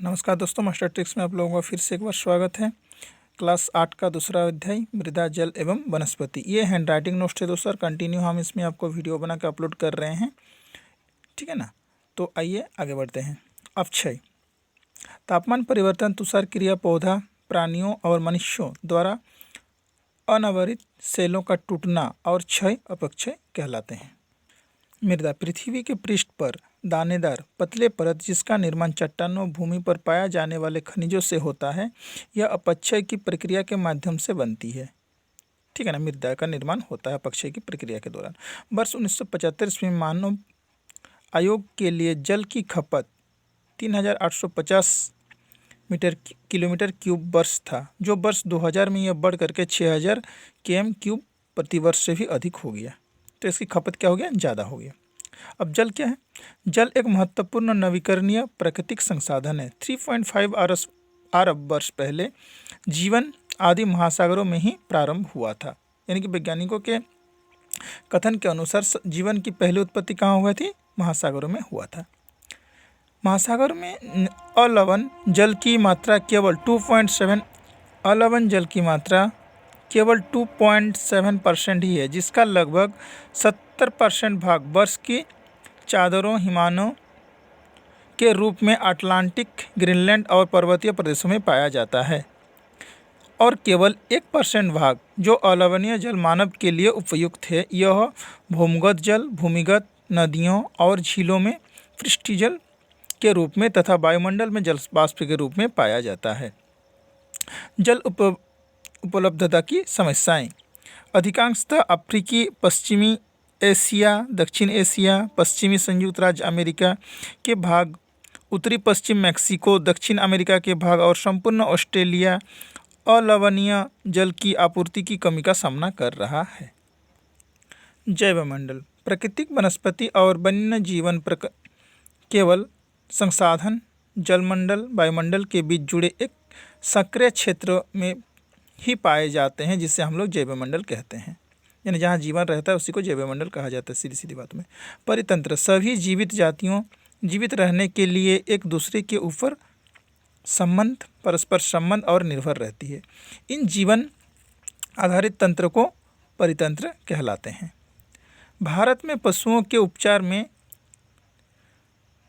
नमस्कार दोस्तों, master tricks में आप लोगों का फिर से एक बार स्वागत है। क्लास 8 का दूसरा अध्याय मृदा जल एवं वनस्पति। ये हैंड राइटिंग नोट्स है दोस्तों, कंटिन्यू हम इसमें आपको वीडियो बना के अपलोड कर रहे हैं, ठीक है ना। तो आइए आगे बढ़ते हैं। अपक्षय, तापमान परिवर्तन, तुषार क्रिया, पौधा, प्राणियों और मनुष्यों द्वारा अनवरित सेलों का टूटना और क्षय अपक्षय कहलाते हैं। मृदा, पृथ्वी के पृष्ठ पर दानेदार पतले परत जिसका निर्माण चट्टानों, भूमि पर पाया जाने वाले खनिजों से होता है। यह अपक्षय की प्रक्रिया के माध्यम से बनती है, ठीक है ना। मृदा का निर्माण होता है अपक्षय की प्रक्रिया के दौरान। वर्ष 1975 में मानव आयोग के लिए जल की खपत 3850 किलोमीटर क्यूब वर्ष था, जो वर्ष 2000 में यह बढ़ करके 6000 km क्यूब प्रति वर्ष से भी अधिक हो गया। तो इसकी खपत क्या हो गया, ज़्यादा हो गया। अब जल क्या है? जल एक महत्वपूर्ण नवीकरणीय प्राकृतिक संसाधन है। 3.5 अरब वर्ष पहले जीवन आदि महासागरों में ही प्रारंभ हुआ था। यानी कि वैज्ञानिकों के कथन के अनुसार जीवन की पहली उत्पत्ति कहाँ हुई थी? महासागरों में हुआ था। महासागर में अलवण जल की मात्रा केवल 2.7% ही है, जिसका लगभग 70% भाग बर्फ की चादरों, हिमालयों के रूप में अटलांटिक, ग्रीनलैंड और पर्वतीय प्रदेशों में पाया जाता है, और केवल 1% भाग जो अलवणीय जल मानव के लिए उपयुक्त है, यह भूमिगत जल, भूमिगत नदियों और झीलों में पृष्ठीय जल के रूप में तथा वायुमंडल में जल वाष्प के रूप में पाया जाता है। जल उपलब्धता की समस्याएं अधिकांशतः अफ्रीकी, पश्चिमी एशिया, दक्षिण एशिया, पश्चिमी संयुक्त राज्य अमेरिका के भाग, उत्तरी पश्चिम मैक्सिको, दक्षिण अमेरिका के भाग और संपूर्ण ऑस्ट्रेलिया अलवणीय जल की आपूर्ति की कमी का सामना कर रहा है। जैवमंडल, प्राकृतिक, वनस्पति और वन्य जीवन केवल संसाधन जलमंडल, वायुमंडल के बीच जुड़े एक सक्रिय क्षेत्र में ही पाए जाते हैं, जिसे हम लोग जैवमंडल कहते हैं। यानी जहाँ जीवन रहता है उसी को जैवमंडल कहा जाता है, सीधी सीधी बात में। परितंत्र, सभी जीवित जातियों जीवित रहने के लिए एक दूसरे के ऊपर संबंध, परस्पर संबंध और निर्भर रहती है। इन जीवन आधारित तंत्र को परितंत्र कहलाते हैं। भारत में पशुओं के उपचार में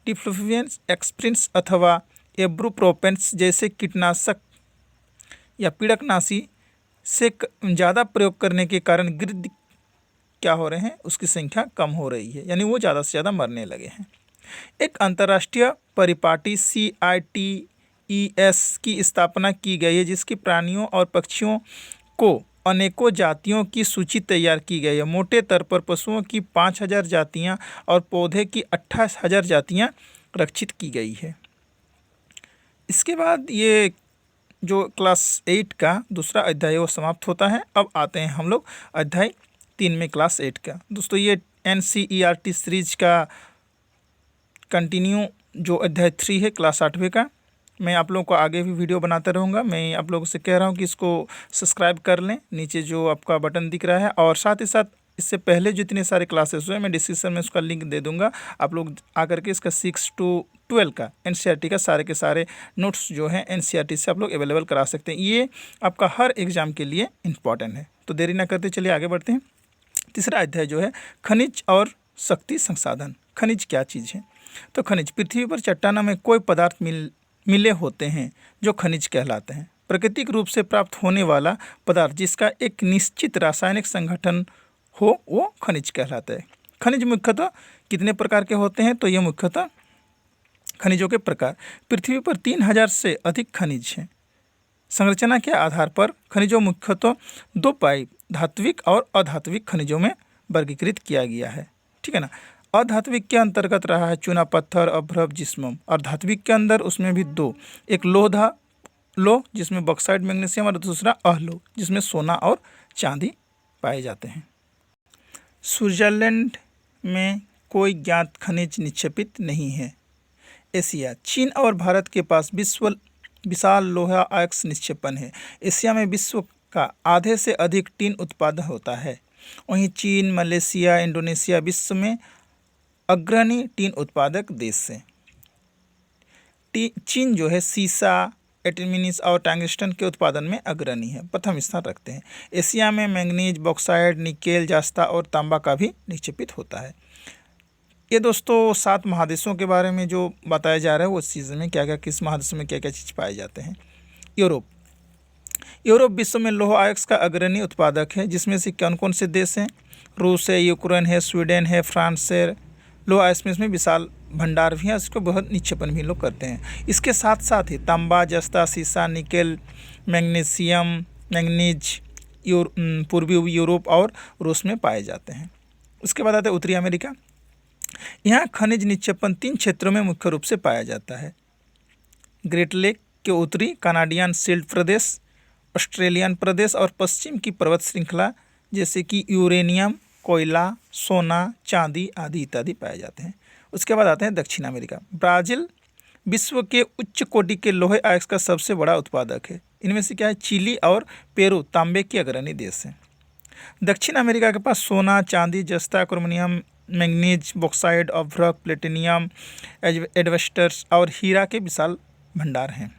डिफ्लुवियन, एक्सप्रिंस अथवा एब्रुप्रोपेन्स जैसे कीटनाशक या पीड़कनाशी से ज़्यादा प्रयोग करने के कारण गिद्ध क्या हो रहे हैं, उसकी संख्या कम हो रही है, यानी वो ज़्यादा से ज़्यादा मरने लगे हैं। एक अंतर्राष्ट्रीय परिपाटी CITES की स्थापना की गई है, जिसकी प्राणियों और पक्षियों को अनेकों जातियों की सूची तैयार की गई है। मोटे तौर पर पशुओं की 5000 जातियाँ और पौधे की 28,000 जातियाँ रक्षित की गई है। इसके बाद ये जो क्लास 8 का दूसरा अध्याय वो समाप्त होता है। अब आते हैं हम लोग अध्याय 3 में, क्लास 8 का। दोस्तों ये NCERT सीरीज का कंटिन्यू जो अध्याय 3 है क्लास 8वें का, मैं आप लोगों को आगे भी वीडियो बनाता रहूँगा। मैं आप लोगों से कह रहा हूँ कि इसको सब्सक्राइब कर लें, नीचे जो आपका बटन दिख रहा है, और साथ ही साथ इससे पहले जितने सारे क्लासेस हुए मैं डिस्क्रिप्शन में उसका लिंक दे दूंगा। आप लोग आकर के इसका 6 to 12 का NCERT का सारे के सारे नोट्स जो हैं NCERT से आप लोग अवेलेबल करा सकते हैं। ये आपका हर एग्ज़ाम के लिए इम्पॉर्टेंट है। तो देरी ना करते चलिए आगे बढ़ते हैं। तीसरा अध्याय जो है खनिज और शक्ति संसाधन। खनिज क्या चीज़ है? तो खनिज, पृथ्वी पर चट्टानों में कोई पदार्थ मिले होते हैं जो खनिज कहलाते हैं। प्राकृतिक रूप से प्राप्त होने वाला पदार्थ जिसका एक निश्चित रासायनिक संगठन हो, वो खनिज कहलाता है। खनिज मुख्यतः कितने प्रकार के होते हैं? तो ये मुख्यतः खनिजों के प्रकार, पृथ्वी पर 3000 से अधिक खनिज हैं। संरचना के आधार पर खनिजों मुख्यतः 2 पाइप, धात्विक और अधात्विक खनिजों में वर्गीकृत किया गया है, ठीक है ना। अधात्विक के अंतर्गत रहा है चूना पत्थर, अभ्रक, जिस्मम, और धात्विक के अंदर उसमें भी 2, एक लोह जिसमें बॉक्साइट, मैग्नीशियम, और दूसरा अलोह जिसमें सोना और चांदी पाए जाते हैं। स्विट्जरलैंड में कोई ज्ञात खनिज निक्षेपित नहीं है। एशिया, चीन और भारत के पास विशाल लोहा अयस्क निक्षेपण है। एशिया में विश्व का आधे से अधिक टीन उत्पादन होता है। वहीं चीन, मलेशिया, इंडोनेशिया विश्व में अग्रणी टीन उत्पादक देश हैं। चीन जो है सीसा, एल्यूमिनियम और टंगस्टन के उत्पादन में अग्रणी है, प्रथम स्थान रखते हैं। एशिया में मैंगनीज, बॉक्साइट, निकेल, जास्ता और तांबा का भी निक्षेपित होता है। ये दोस्तों 7 महादेशों के बारे में जो बताया जा रहा है, उस चीज़ में क्या क्या, किस महादेश में क्या क्या चीज़ पाए जाते हैं। यूरोप विश्व में लौह अयस्क का अग्रणी उत्पादक है, जिसमें से कौन कौन से देश हैं? रूस है, यूक्रेन है, स्वीडन है, फ्रांस है। लौह अयस्क में इसमें विशाल भंडार भी है, इसको बहुत निक्षेपण भी लोग करते हैं। इसके साथ साथ ही तांबा, जस्ता, सीसा, निकेल, मैंगनीज पूर्वी यूरोप और रूस में पाए जाते हैं। उसके बाद आते हैं उत्तरी अमेरिका। यहाँ खनिज निक्षेपण 3 क्षेत्रों में मुख्य रूप से पाया जाता है। ग्रेट लेक के उत्तरी, कनाडियन शील्ड प्रदेश, ऑस्ट्रेलियन प्रदेश और पश्चिम की पर्वत श्रृंखला जैसे कि यूरेनियम, कोयला, सोना, चांदी आदि इत्यादि पाए जाते हैं। उसके बाद आते हैं दक्षिण अमेरिका। ब्राज़ील विश्व के उच्च कोटि के लोहे अयस्क का सबसे बड़ा उत्पादक है। इनमें से क्या है? चिली और पेरू तांबे के अग्रणी देश हैं। दक्षिण अमेरिका के पास सोना, चांदी, जस्ता, क्रोमियम, मैंगनीज, बॉक्साइट, अभ्रक, प्लेटिनियम, एस्बेस्टस और हीरा के विशाल भंडार हैं।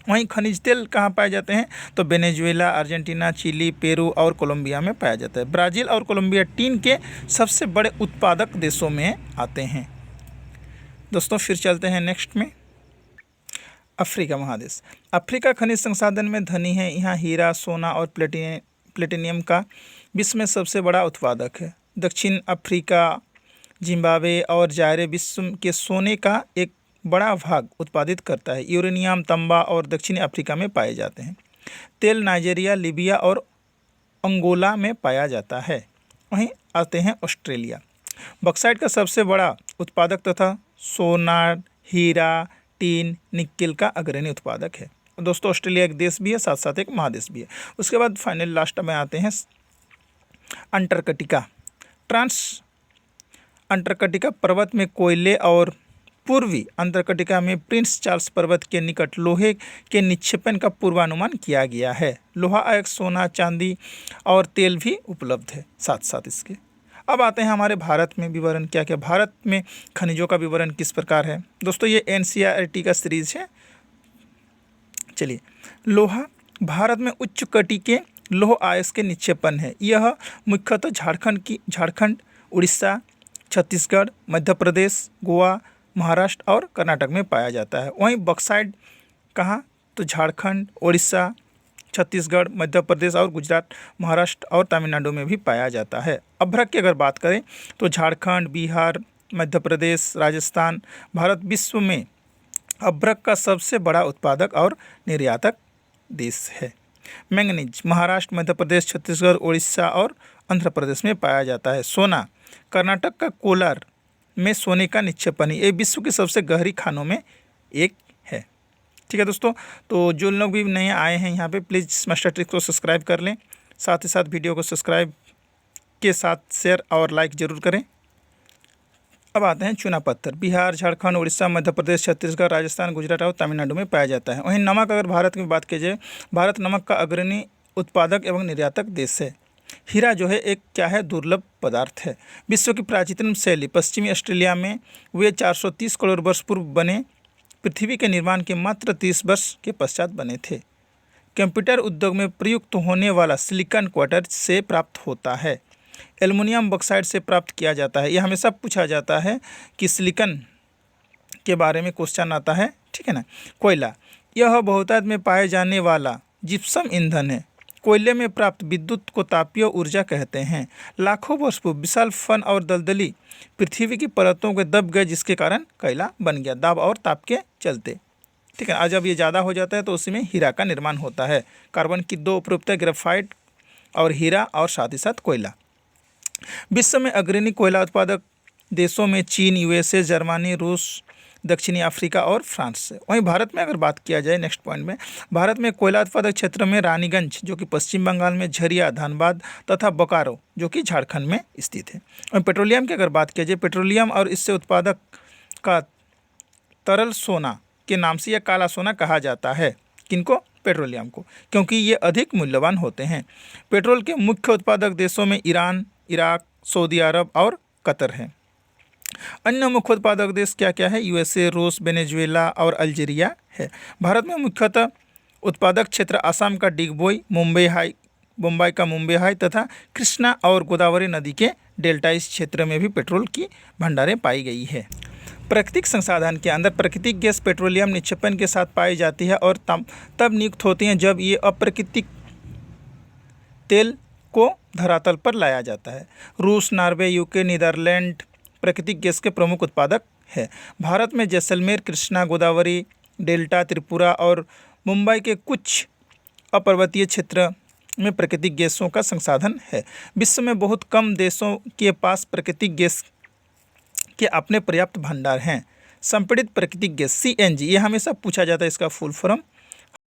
वहीं खनिज तेल कहाँ पाए जाते हैं? तो वेनेजुएला, अर्जेंटीना, चिली, पेरू और कोलंबिया में पाया जाता है। ब्राज़ील और कोलंबिया टीन के सबसे बड़े उत्पादक देशों में आते हैं। दोस्तों फिर चलते हैं नेक्स्ट में, अफ्रीका महादेश। अफ्रीका खनिज संसाधन में धनी है। यहाँ हीरा, सोना और प्लेटिनियम का विश्व में सबसे बड़ा उत्पादक है। दक्षिण अफ्रीका, जिम्बाब्वे और जायरे विश्व के सोने का एक बड़ा भाग उत्पादित करता है। यूरेनियम, तांबा और दक्षिणी अफ्रीका में पाए जाते हैं। तेल नाइजीरिया, लीबिया और अंगोला में पाया जाता है। वहीं आते हैं ऑस्ट्रेलिया। बॉक्साइट का सबसे बड़ा उत्पादक तथा सोना, हीरा, टीन, निकेल का अग्रणी उत्पादक है। दोस्तों ऑस्ट्रेलिया एक देश भी है, साथ साथ एक महादेश भी है। उसके बाद फाइनल लास्ट में आते हैं अंटार्कटिका। ट्रांस अंटार्कटिका पर्वत में कोयले और पूर्वी अंटार्कटिका में प्रिंस चार्ल्स पर्वत के निकट लोहे के निक्षेपण का पूर्वानुमान किया गया है। लोहा अयस्क, सोना, चांदी और तेल भी उपलब्ध है साथ साथ इसके। अब आते हैं हमारे भारत में विवरण क्या क्या। भारत में खनिजों का विवरण किस प्रकार है? दोस्तों ये NCERT का सीरीज है। चलिए, लोहा भारत में उच्च कोटि के लौह अयस्क के निक्षेपण है। यह मुख्यतः झारखंड, उड़ीसा, छत्तीसगढ़, मध्य प्रदेश, गोवा, महाराष्ट्र और कर्नाटक में पाया जाता है। वहीं बॉक्साइट कहाँ? तो झारखंड, उड़ीसा, छत्तीसगढ़, मध्य प्रदेश और गुजरात, महाराष्ट्र और तमिलनाडु में भी पाया जाता है। अभ्रक की अगर बात करें तो झारखंड, बिहार, मध्य प्रदेश, राजस्थान। भारत विश्व में अभ्रक का सबसे बड़ा उत्पादक और निर्यातक देश है। मैंगनीज महाराष्ट्र, मध्य प्रदेश, छत्तीसगढ़, उड़ीसा और आंध्र प्रदेश में पाया जाता है। सोना कर्नाटक का कोलार में सोने का निक्षेपण है। ये विश्व की सबसे गहरी खानों में एक है। ठीक है दोस्तों, तो जो लोग भी नए आए हैं यहाँ पे प्लीज़ मास्टर ट्रिक्स को सब्सक्राइब कर लें, साथ ही साथ वीडियो को सब्सक्राइब के साथ शेयर और लाइक ज़रूर करें। अब आते हैं चूना पत्थर। बिहार, झारखंड, उड़ीसा, मध्य प्रदेश, छत्तीसगढ़, राजस्थान, गुजरात और तमिलनाडु में पाया जाता है। वहीं नमक अगर भारत की बात की जाए, भारत नमक का अग्रणी उत्पादक एवं निर्यातक देश है। हीरा जो है एक क्या है? दुर्लभ पदार्थ है। विश्व की प्राचीनतम शैली पश्चिमी ऑस्ट्रेलिया में वे 430 करोड़ वर्ष पूर्व बने पृथ्वी के निर्माण के मात्र 30 वर्ष के पश्चात बने थे। कंप्यूटर उद्योग में प्रयुक्त होने वाला सिलिकॉन क्वार्टर से प्राप्त होता है। एल्युमिनियम बॉक्साइट से प्राप्त किया जाता है। यह हमेशा पूछा जाता है कि सिलिकॉन के बारे में क्वेश्चन आता है, ठीक है ना। कोयला, यह बहुतायत में पाए जाने वाला जिप्सम ईंधन है। कोयले में प्राप्त विद्युत को तापीय ऊर्जा कहते हैं। लाखों वर्ष पूर्व विशाल फन और दलदली पृथ्वी की परतों के दब गए, जिसके कारण कोयला बन गया, दाब और ताप के चलते, ठीक है। आज जब ये ज़्यादा हो जाता है तो उसी में हीरा का निर्माण होता है। कार्बन की 2 उपयुक्तता ग्रेफाइट और हीरा और साथ ही साथ कोयला। विश्व में अग्रणी कोयला उत्पादक देशों में चीन, USA, जर्मनी, रूस, दक्षिणी अफ्रीका और फ्रांस है। वहीं भारत में अगर बात किया जाए नेक्स्ट पॉइंट में, भारत में कोयला उत्पादक क्षेत्र में रानीगंज जो कि पश्चिम बंगाल में, झरिया, धनबाद तथा बोकारो जो कि झारखंड में स्थित है। वहीं पेट्रोलियम की अगर बात किया जाए, पेट्रोलियम और इससे उत्पादक का तरल सोना के नाम से यह काला सोना कहा जाता है। किनको? पेट्रोलियम को, क्योंकि ये अधिक मूल्यवान होते हैं। पेट्रोल के मुख्य उत्पादक देशों में ईरान, इराक, सऊदी अरब और कतर है। अन्य मुख्य उत्पादक देश क्या क्या है? यूएसए, रूस, वेनेजुएला और अल्जीरिया है। भारत में मुख्यतः उत्पादक क्षेत्र असम का डिगबोई, मुंबई का मुंबई हाई तथा कृष्णा और गोदावरी नदी के डेल्टा इस क्षेत्र में भी पेट्रोल की भंडारें पाई गई है। प्राकृतिक संसाधन के अंदर प्राकृतिक गैस पेट्रोलियम निक्षेपण के साथ पाई जाती है और तब नियुक्त होती हैं जब ये अप्राकृतिक तेल को धरातल पर लाया जाता है। रूस, नॉर्वे, यूके, नीदरलैंड प्राकृतिक गैस के प्रमुख उत्पादक है। भारत में जैसलमेर, कृष्णा, गोदावरी डेल्टा, त्रिपुरा और मुंबई के कुछ अपर्वतीय क्षेत्र में प्राकृतिक गैसों का संसाधन है। विश्व में बहुत कम देशों के पास प्राकृतिक गैस के अपने पर्याप्त भंडार हैं। संपीड़ित प्राकृतिक गैस CNG, ये हमेशा पूछा जाता है इसका फुल फॉर्म।